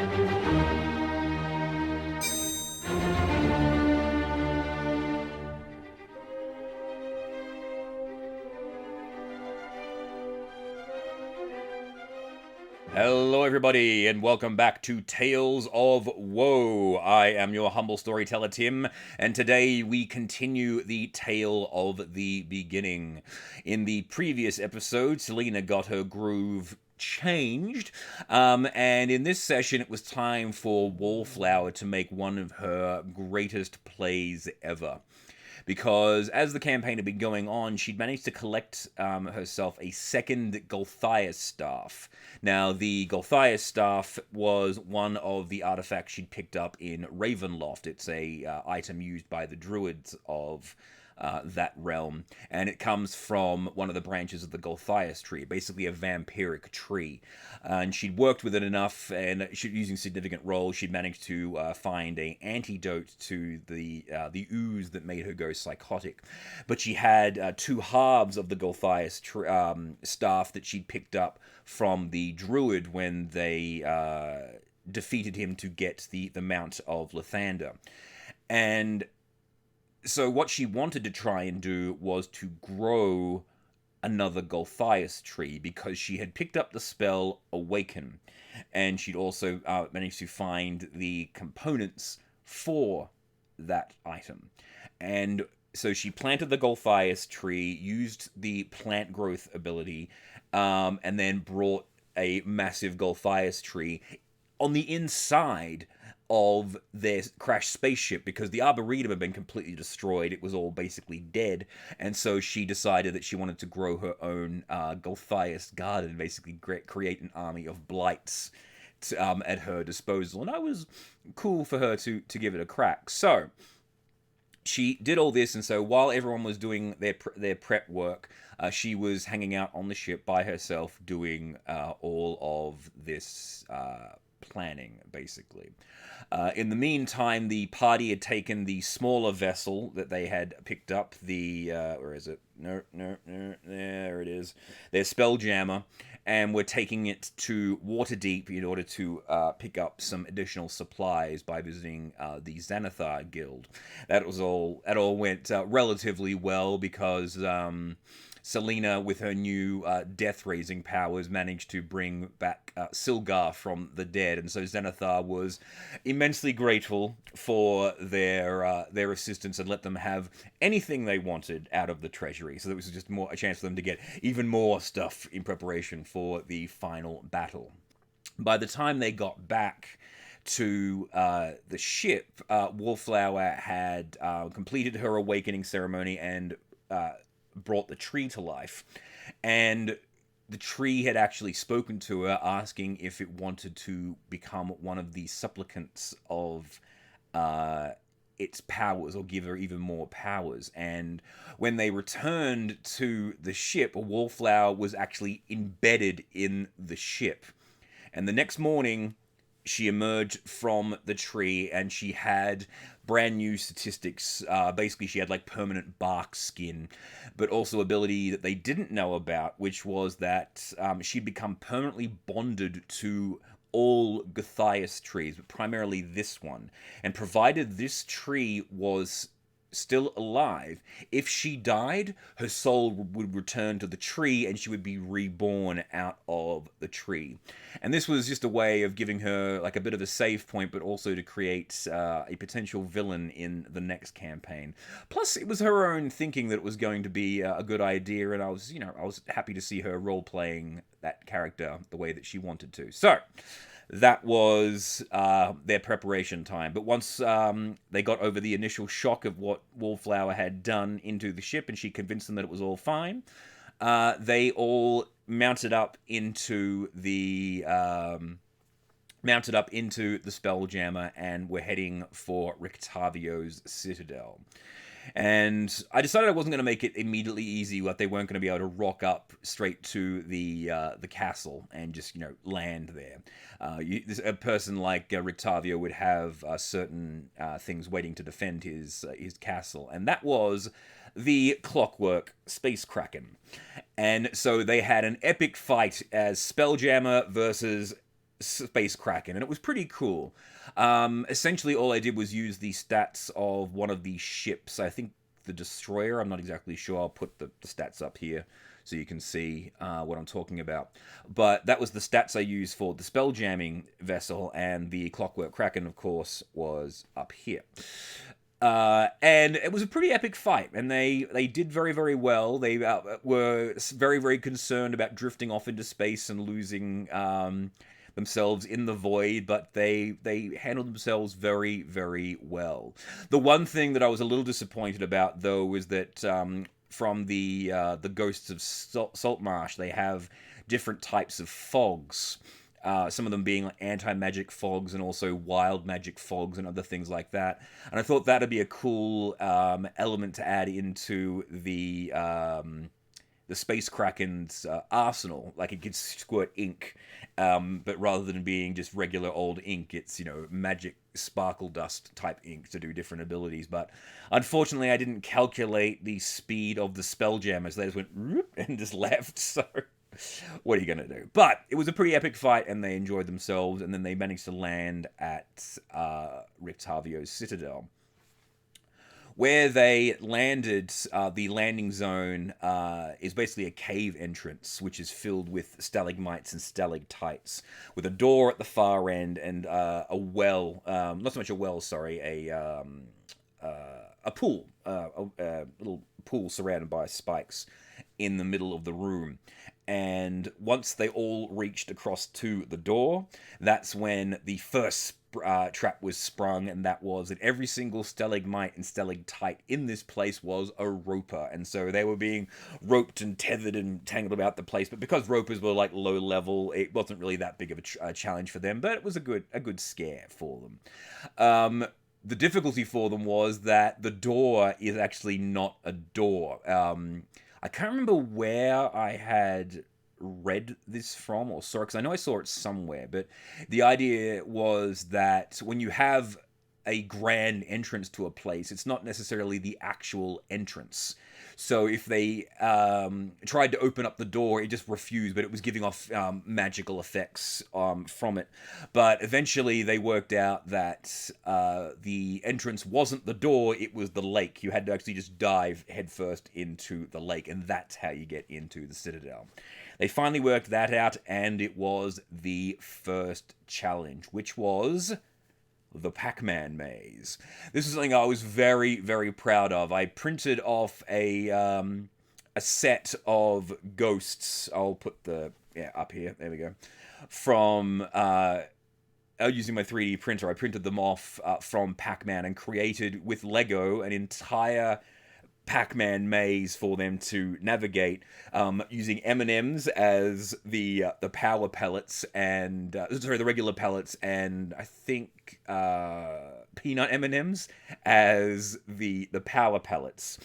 Hello everybody, and welcome back to Tales of Woe. I am your humble storyteller, Tim, and today we continue the tale of the beginning. In the previous episode, Selena got her groove changed, and in this session it was time for Wallflower to make one of her greatest plays ever. Because as the campaign had been going on, she'd managed to collect herself a second Golthias staff. Now, the Golthias staff was one of the artifacts she'd picked up in Ravenloft. It's a item used by the druids of that realm, and it comes from one of the branches of the Golthias tree, basically a vampiric tree. And she'd worked with it enough, and using significant rolls, she'd managed to find an antidote to the ooze that made her go psychotic. But she had two halves of the Golthias staff that she'd picked up from the druid when they defeated him to get the Mount of Lathander. And so what she wanted to try and do was to grow another Golthias tree, because she had picked up the spell Awaken, and she'd also managed to find the components for that item. And so she planted the Golthias tree, used the plant growth ability, and then brought a massive Golthias tree on the inside of their crashed spaceship, because the Arboretum had been completely destroyed. It was all basically dead, and so she decided that she wanted to grow her own Golthias garden, basically create an army of blights at her disposal. And I was cool for her to give it a crack. So she did all this, and so while everyone was doing their prep work, she was hanging out on the ship by herself, doing all of this planning, basically. In the meantime, the party had taken the smaller vessel that they had picked up, where is it? No, there it is. Their Spelljammer, and were taking it to Waterdeep in order to pick up some additional supplies by visiting the Xanathar Guild. That all went relatively well, because Selena, with her new death-raising powers, managed to bring back Silgar from the dead, and so Xanathar was immensely grateful for their assistance and let them have anything they wanted out of the treasury. So it was just a chance for them to get even more stuff in preparation for the final battle. By the time they got back to the ship, Wallflower had completed her awakening ceremony and brought the tree to life, and the tree had actually spoken to her, asking if it wanted to become one of the supplicants of its powers, or give her even more powers. And when they returned to the ship, a Wallflower was actually embedded in the ship. And the next morning, she emerged from the tree, and she had brand new statistics. Basically, she had like permanent bark skin, but also ability that they didn't know about, which was that she'd become permanently bonded to all Golthias trees, but primarily this one. And provided this tree was still alive, if she died, her soul would return to the tree, and she would be reborn out of the tree. And this was just a way of giving her like a bit of a save point, but also to create a potential villain in the next campaign. Plus, it was her own thinking that it was going to be a good idea, and I was happy to see her role playing that character the way that she wanted to. So that was their preparation time. But once they got over the initial shock of what Wallflower had done into the ship, and she convinced them that it was all fine, they all mounted up into the Spelljammer and were heading for Ricktavio's Citadel. And I decided I wasn't going to make it immediately easy, that they weren't going to be able to rock up straight to the castle and just land there. A person like Ricktavio would have certain things waiting to defend his castle, and that was the Clockwork Space Kraken. And so they had an epic fight as Spelljammer versus Space Kraken, and it was pretty cool. Essentially, all I did was use the stats of one of the ships. I think the Destroyer. I'm not exactly sure. I'll put the stats up here so you can see what I'm talking about. But that was the stats I used for the Spelljamming vessel, and the Clockwork Kraken, of course, was up here. And it was a pretty epic fight, and they did very, very well. They were very, very concerned about drifting off into space and losing themselves in the void, but they handled themselves very, very well. The one thing that I was a little disappointed about, though, was that from the Ghosts of Saltmarsh, they have different types of fogs. Some of them being like anti-magic fogs and also wild magic fogs and other things like that. And I thought that'd be a cool element to add into the Space Kraken's arsenal. Like, it could squirt ink, but rather than being just regular old ink, it's, magic sparkle dust type ink to do different abilities. But unfortunately, I didn't calculate the speed of the Spelljammers. They just went and just left, so what are you going to do? But it was a pretty epic fight, and they enjoyed themselves, and then they managed to land at Ricktavio's Citadel. Where they landed, the landing zone is basically a cave entrance, which is filled with stalagmites and stalactites, with a door at the far end and a well, not so much a well, sorry, a pool, a little pool surrounded by spikes in the middle of the room. And once they all reached across to the door, that's when the first trap was sprung, and that was that every single stalagmite and stalactite in this place was a roper, and so they were being roped and tethered and tangled about the place. But because ropers were like low level, it wasn't really that big of a challenge for them, but it was a good scare for them. The difficulty for them was that the door is actually not a door. I can't remember where I had read this from or saw it, because I know I saw it somewhere, but the idea was that when you have a grand entrance to a place, it's not necessarily the actual entrance. So if they tried to open up the door, it just refused, but it was giving off magical effects from it. But eventually they worked out that the entrance wasn't the door, it was the lake. You had to actually just dive headfirst into the lake, and that's how you get into the Citadel. They finally worked that out, and it was the first challenge, which was the Pac-Man maze. This is something I was very, very proud of. I printed off a set of ghosts. I'll put up here. There we go. From using my 3D printer, I printed them off from Pac-Man and created with Lego an entire Pac-Man maze for them to navigate, using M&Ms as the power pellets, and the regular pellets, and I think peanut M&Ms as the power pellets.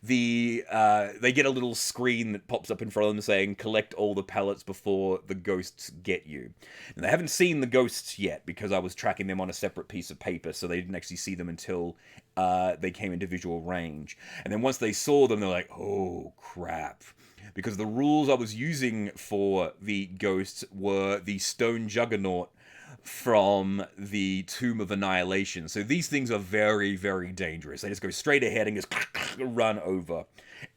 They get a little screen that pops up in front of them saying, collect all the pellets before the ghosts get you. And they haven't seen the ghosts yet, because I was tracking them on a separate piece of paper, so they didn't actually see them until they came into visual range. And then once they saw them, they're like, oh crap. Because the rules I was using for the ghosts were the stone juggernaut from the Tomb of Annihilation. So these things are very, very dangerous. They just go straight ahead and just run over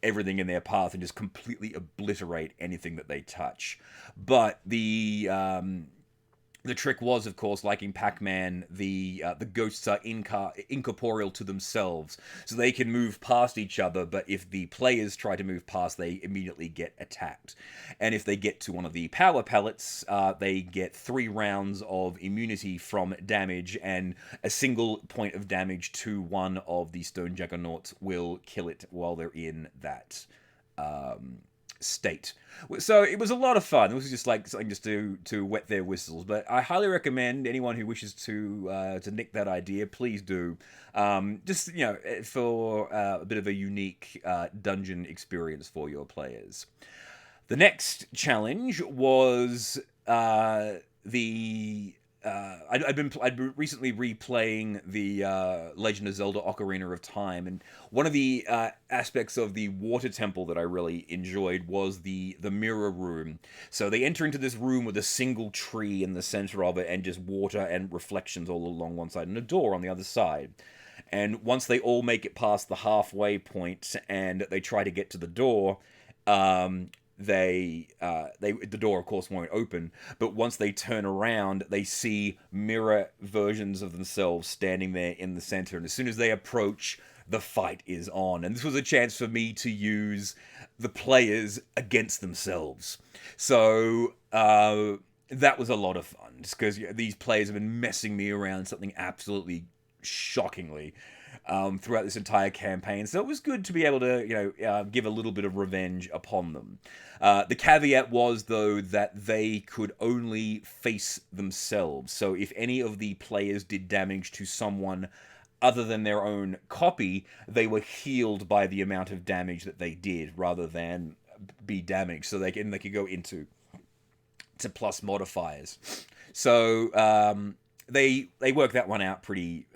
everything in their path and just completely obliterate anything that they touch. But the trick was, of course, like in Pac-Man, the ghosts are incorporeal to themselves, so they can move past each other, but if the players try to move past, they immediately get attacked. And if they get to one of the power pellets, they get 3 rounds of immunity from damage, and a single point of damage to one of the stone juggernauts will kill it while they're in that state. So it was a lot of fun. It was just like something just to wet their whistles. But I highly recommend anyone who wishes to nick that idea, please do. Just for a bit of a unique dungeon experience for your players. The next challenge was the I'd been recently replaying the Legend of Zelda: Ocarina of Time, and one of the aspects of the water temple that I really enjoyed was the mirror room. So they enter into this room with a single tree in the center of it, and just water and reflections all along one side, and a door on the other side. And once they all make it past the halfway point, and they try to get to the door, the door of course won't open, but once they turn around they see mirror versions of themselves standing there in the center, and as soon as they approach, the fight is on. And this was a chance for me to use the players against themselves. So that was a lot of fun, just because these players have been messing me around something absolutely shockingly throughout this entire campaign. So it was good to be able to, give a little bit of revenge upon them. The caveat was, though, that they could only face themselves. So if any of the players did damage to someone other than their own copy, they were healed by the amount of damage that they did, rather than be damaged. So they could go into plus modifiers. So they work that one out pretty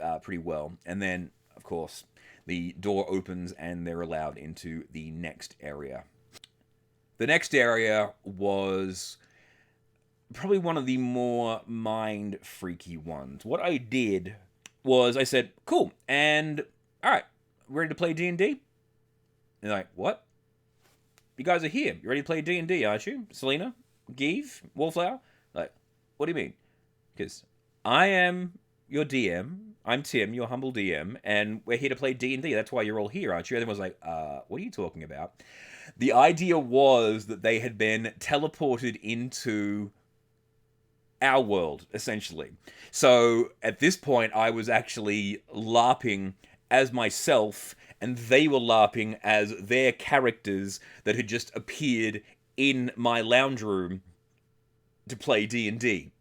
well. And then, of course, the door opens and they're allowed into the next area. The next area was probably one of the more mind-freaky ones. What I did was I said, cool, and all right, ready to play D&D? And they're like, what? You guys are here. You ready to play D&D, aren't you? Selena? Give? Wallflower? Like, what do you mean? Because I am your DM. I'm Tim, your humble DM, and we're here to play D&D. That's why you're all here, aren't you? And everyone was like, what are you talking about? The idea was that they had been teleported into our world, essentially. So at this point, I was actually LARPing as myself, and they were LARPing as their characters that had just appeared in my lounge room to play D&D.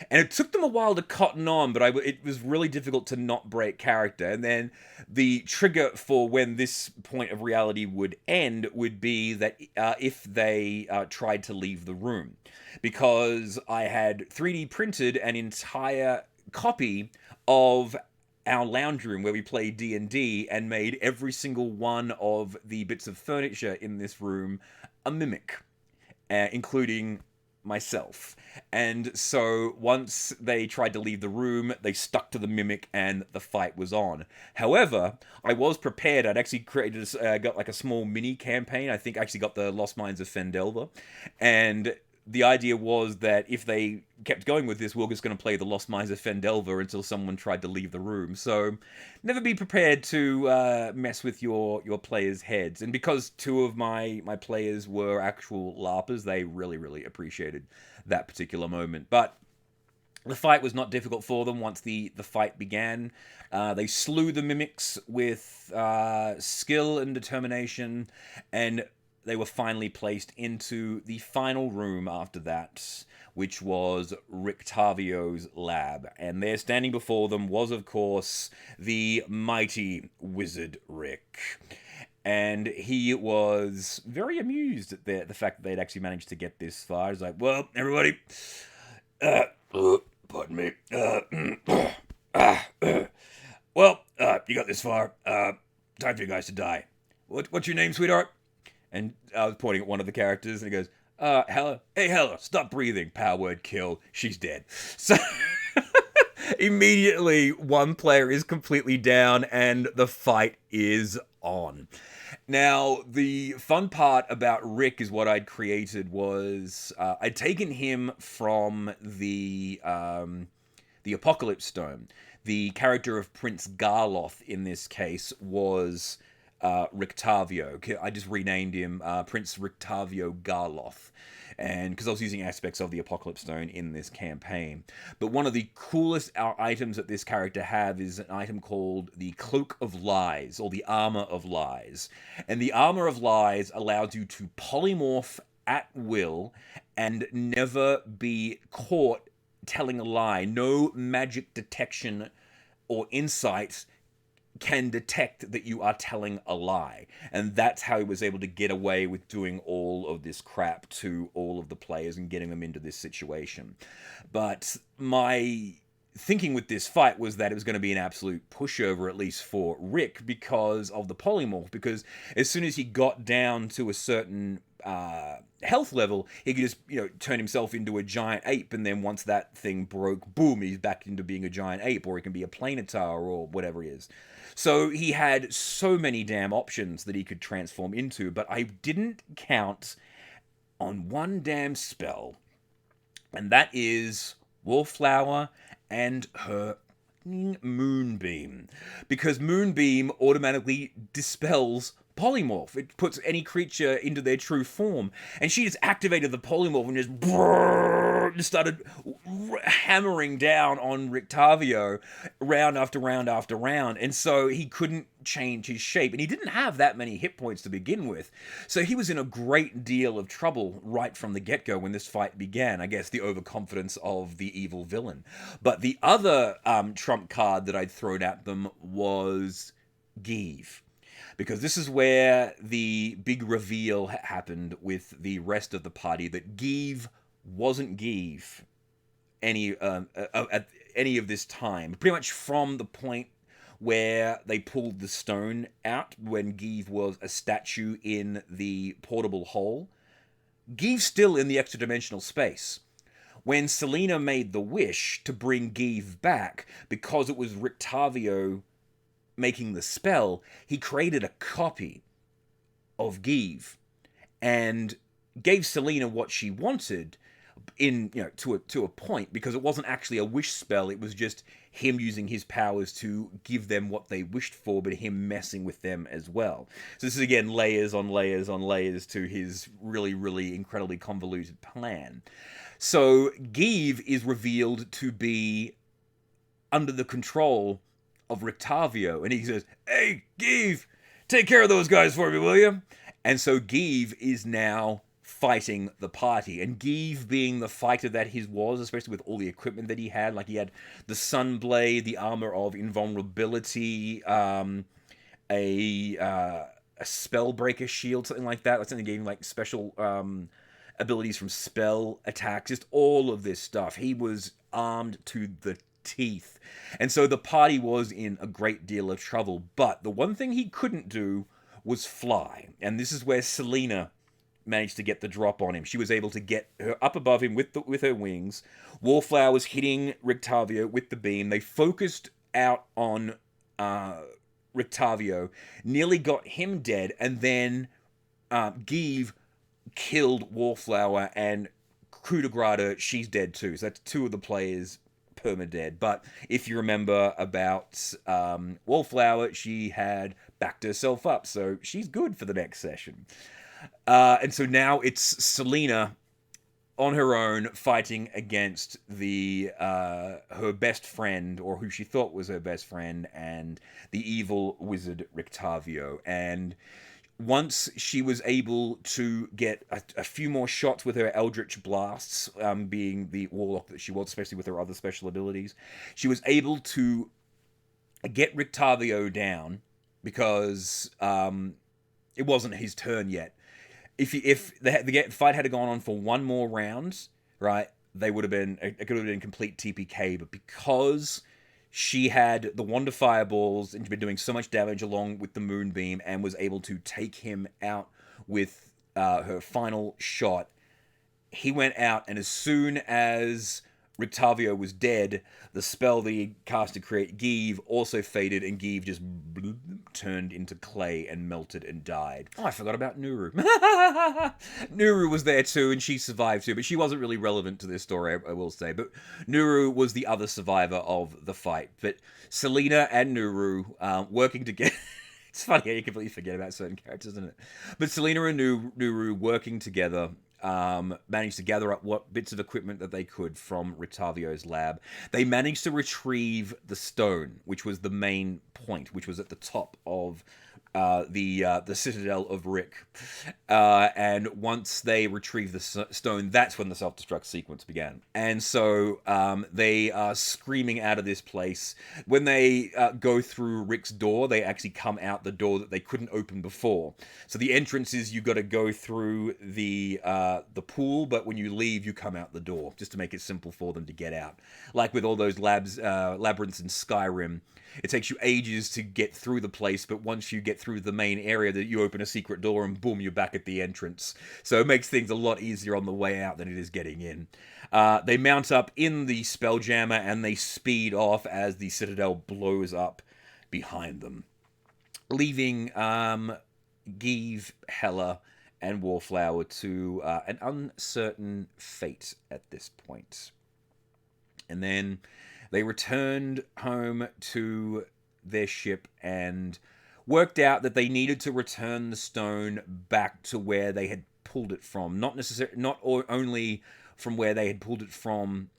And it took them a while to cotton on, but it was really difficult to not break character. And then the trigger for when this point of reality would end would be that if they tried to leave the room. Because I had 3D printed an entire copy of our lounge room where we played D&D, and made every single one of the bits of furniture in this room a mimic, including myself. And so once they tried to leave the room, they stuck to the mimic and the fight was on. However, I was prepared. I'd actually created got like a small mini campaign. I think I actually got the Lost Mines of Fendelver, and the idea was that if they kept going with this, we were just going to play the Lost Mines of Fendelver until someone tried to leave the room. So never be prepared to mess with your players' heads. And because two of my players were actual LARPers, they really, really appreciated that particular moment. But the fight was not difficult for them once the fight began. They slew the mimics with skill and determination, and they were finally placed into the final room after that, which was Ricktavio's lab. And there, standing before them, was, of course, the mighty Wizard Rick. And he was very amused at the fact that they'd actually managed to get this far. He's like, well, everybody, pardon me. Well, you got this far. Time for you guys to die. What's your name, sweetheart? And I was pointing at one of the characters, and he goes, Hella, hey, Hella, stop breathing. Power word, kill. She's dead. So immediately, one player is completely down, and the fight is on. Now, the fun part about Rick is what I'd created was, I'd taken him from the Apocalypse Stone. The character of Prince Garloth, in this case, was Ricktavio. I just renamed him Prince Ricktavio Garloth, and because I was using aspects of the Apocalypse Stone in this campaign. But one of the coolest items that this character have is an item called the Cloak of Lies, or the Armor of Lies. And the Armor of Lies allows you to polymorph at will and never be caught telling a lie. No magic detection or insight can detect that you are telling a lie. And that's how he was able to get away with doing all of this crap to all of the players and getting them into this situation. But my thinking with this fight was that it was going to be an absolute pushover, at least for Rick, because of the polymorph. Because as soon as he got down to a certain health level, he could just, turn himself into a giant ape, and then once that thing broke, boom, he's back into being a giant ape, or he can be a planetar, or whatever he is. So he had so many damn options that he could transform into, but I didn't count on one damn spell, and that is Wallflower and her Moonbeam. Because Moonbeam automatically dispels polymorph. It puts any creature into their true form. And she just activated the polymorph and just started hammering down on Ricktavio round after round after round. And so he couldn't change his shape. And he didn't have that many hit points to begin with. So he was in a great deal of trouble right from the get-go when this fight began. I guess the overconfidence of the evil villain. But the other trump card that I'd thrown at them was Give. Because this is where the big reveal happened with the rest of the party, that Give wasn't Give at any of this time. Pretty much from the point where they pulled the stone out, when Give was a statue in the portable hole, Give's still in the extra-dimensional space. When Selena made the wish to bring Give back, because it was Ricktavio making the spell, he created a copy of Give and gave Selena what she wanted to a point, because it wasn't actually a wish spell. It was just him using his powers to give them what they wished for, but him messing with them as well. So this is again layers on layers on layers to his really, really incredibly convoluted plan. So Give is revealed to be under the control of Ricktavio, and he says, "Hey, Give, take care of those guys for me, will you?" And so Give is now fighting the party, and Give, being the fighter that he was, especially with all the equipment that he had, like he had the Sunblade, the armor of invulnerability, a spellbreaker shield, something like that. That's something that gave him like special abilities from spell attacks, just all of this stuff. He was armed to the teeth. And so the party was in a great deal of trouble. But the one thing he couldn't do was fly. And this is where Selena managed to get the drop on him. She was able to get her up above him with her wings. Wallflower was hitting Ricktavio with the beam. They focused out on Ricktavio, nearly got him dead, and then Give killed Wallflower, and coup de grace, she's dead too. So that's two of the players perma-dead. But if you remember about Wallflower, she had backed herself up, so she's good for the next session. And so now it's Selena on her own fighting against her best friend, or who she thought was her best friend, and the evil wizard Ricktavio. And once she was able to get a few more shots with her Eldritch Blasts, being the warlock that she was, especially with her other special abilities, she was able to get Ricktavio down, because it wasn't his turn yet. If the fight had gone on for one more round, right, it could have been complete TPK, but because she had the Wand of Fireballs and she'd been doing so much damage along with the Moonbeam, and was able to take him out with her final shot, he went out, and as soon as Ricktavio was dead, the spell that he cast to create Give also faded, and Give just turned into clay and melted and died. Oh, I forgot about Nuru. Nuru was there too, and she survived too, but she wasn't really relevant to this story, I will say. But Nuru was the other survivor of the fight. But Selena and Nuru working together. It's funny how you completely forget about certain characters, isn't it? But Selena and Nuru working together managed to gather up what bits of equipment that they could from Ricktavio's lab. They managed to retrieve the stone, which was the main point, which was at the top of the Citadel of Rick, and once they retrieve the stone, that's when the self-destruct sequence began. And so they are screaming out of this place. When they go through Rick's door, they actually come out the door that they couldn't open before. So the entrance is you got to go through the pool, but when you leave, you come out the door, just to make it simple for them to get out. Like with all those labyrinths in Skyrim. It takes you ages to get through the place, but once you get through the main area, that you open a secret door and boom, you're back at the entrance. So it makes things a lot easier on the way out than it is getting in. They mount up in the Spelljammer and they speed off as the Citadel blows up behind them, leaving Give, Hela, and Wallflower to an uncertain fate at this point. And then they returned home to their ship and worked out that they needed to return the stone back to where they had pulled it from. Not only from where they had pulled it from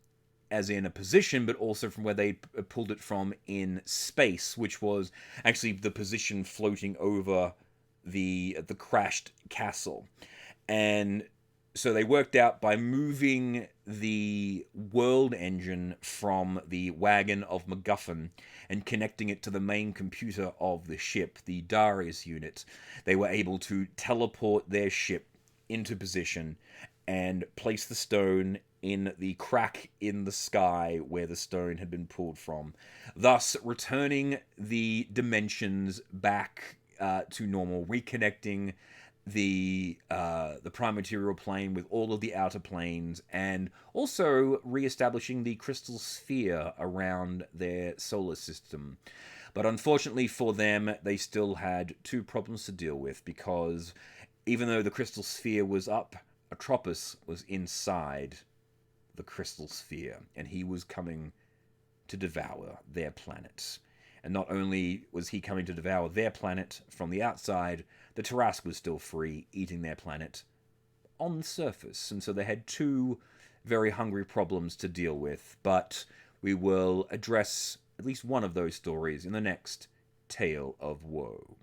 as in a position, but also from where they pulled it from in space, which was actually the position floating over the crashed castle. And so they worked out by moving the world engine from the wagon of MacGuffin and connecting it to the main computer of the ship, the Darius unit. They were able to teleport their ship into position and place the stone in the crack in the sky where the stone had been pulled from, thus returning the dimensions back to normal, reconnecting the prime material plane with all of the outer planes, and also re-establishing the crystal sphere around their solar system. But unfortunately for them, they still had two problems to deal with, because even though the crystal sphere was up, Atropos was inside the crystal sphere, and he was coming to devour their planet. And not only was he coming to devour their planet from the outside, the Tarrasque was still free, eating their planet on the surface. And so they had two very hungry problems to deal with. But we will address at least one of those stories in the next Tale of Woe.